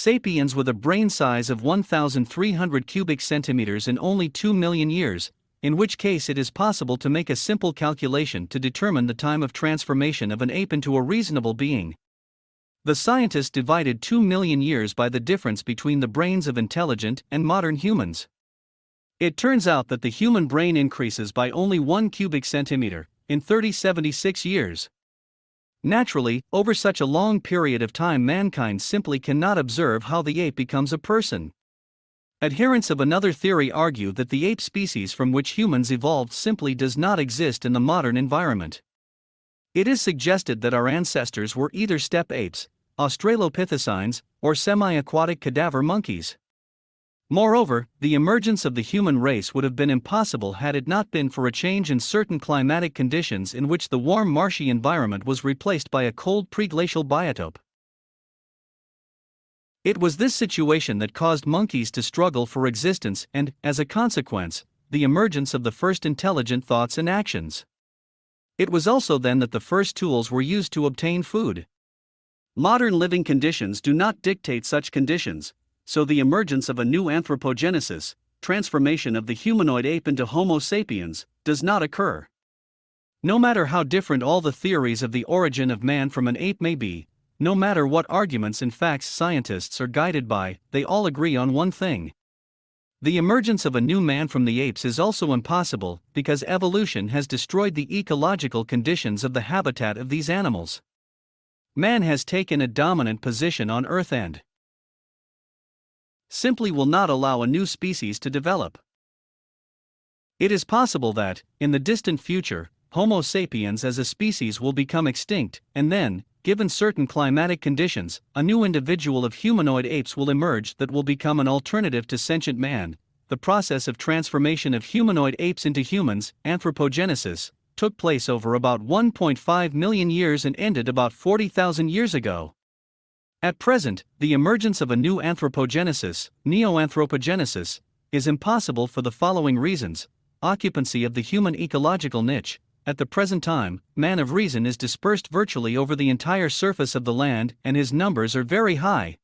sapiens with a brain size of 1,300 cubic centimeters in only 2 million years, in which case it is possible to make a simple calculation to determine the time of transformation of an ape into a reasonable being. The scientists divided 2 million years by the difference between the brains of intelligent and modern humans. It turns out that the human brain increases by only 1 cubic centimeter in 3076 years. Naturally, over such a long period of time, mankind simply cannot observe how the ape becomes a person. Adherents of another theory argue that the ape species from which humans evolved simply does not exist in the modern environment. It is suggested that our ancestors were either steppe apes, australopithecines, or semi-aquatic cadaver monkeys. Moreover, the emergence of the human race would have been impossible had it not been for a change in certain climatic conditions in which the warm marshy environment was replaced by a cold preglacial biotope. It was this situation that caused monkeys to struggle for existence and, as a consequence, the emergence of the first intelligent thoughts and actions. It was also then that the first tools were used to obtain food. Modern living conditions do not dictate such conditions, so the emergence of a new anthropogenesis, transformation of the humanoid ape into Homo sapiens, does not occur. No matter how different all the theories of the origin of man from an ape may be, no matter what arguments and facts scientists are guided by, they all agree on one thing. The emergence of a new man from the apes is also impossible because evolution has destroyed the ecological conditions of the habitat of these animals. Man has taken a dominant position on Earth and simply will not allow a new species to develop. It is possible that, in the distant future, Homo sapiens as a species will become extinct, and then, given certain climatic conditions, a new individual of humanoid apes will emerge that will become an alternative to sentient man. The process of transformation of humanoid apes into humans, anthropogenesis, took place over about 1.5 million years and ended about 40,000 years ago. At present, the emergence of a new anthropogenesis, neoanthropogenesis, is impossible for the following reasons: occupancy of the human ecological niche. At the present time, man of reason is dispersed virtually over the entire surface of the land and his numbers are very high.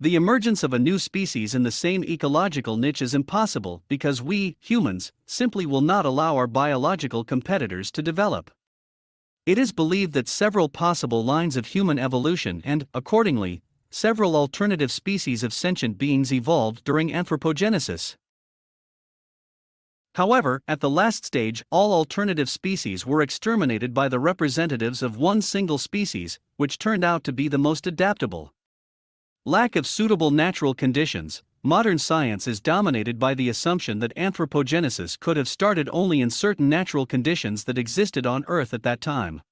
The emergence of a new species in the same ecological niche is impossible because we, humans, simply will not allow our biological competitors to develop. It is believed that several possible lines of human evolution and, accordingly, several alternative species of sentient beings evolved during anthropogenesis. However, at the last stage, all alternative species were exterminated by the representatives of one single species, which turned out to be the most adaptable. Lack of suitable natural conditions. Modern science is dominated by the assumption that anthropogenesis could have started only in certain natural conditions that existed on Earth at that time.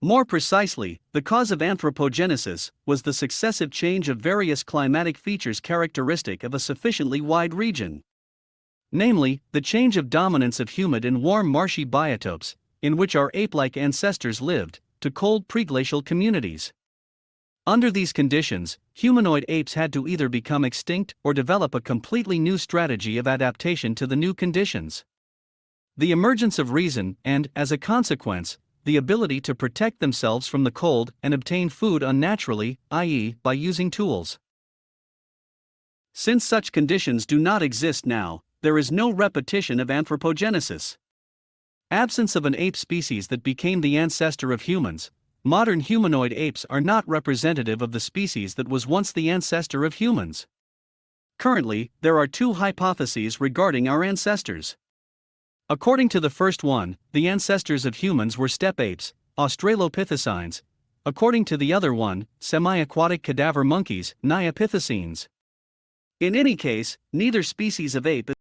More precisely, the cause of anthropogenesis was the successive change of various climatic features characteristic of a sufficiently wide region. Namely, the change of dominance of humid and warm marshy biotopes, in which our ape-like ancestors lived, to cold preglacial communities. Under these conditions, humanoid apes had to either become extinct or develop a completely new strategy of adaptation to the new conditions. The emergence of reason and, as a consequence, the ability to protect themselves from the cold and obtain food unnaturally, i.e., by using tools. Since such conditions do not exist now, there is no repetition of anthropogenesis. Absence of an ape species that became the ancestor of humans. Modern humanoid apes are not representative of the species that was once the ancestor of humans. Currently, there are two hypotheses regarding our ancestors. According to the first one, the ancestors of humans were steppe apes, australopithecines. According to the other one, semi-aquatic cadaver monkeys, neopithecines. In any case, neither species of ape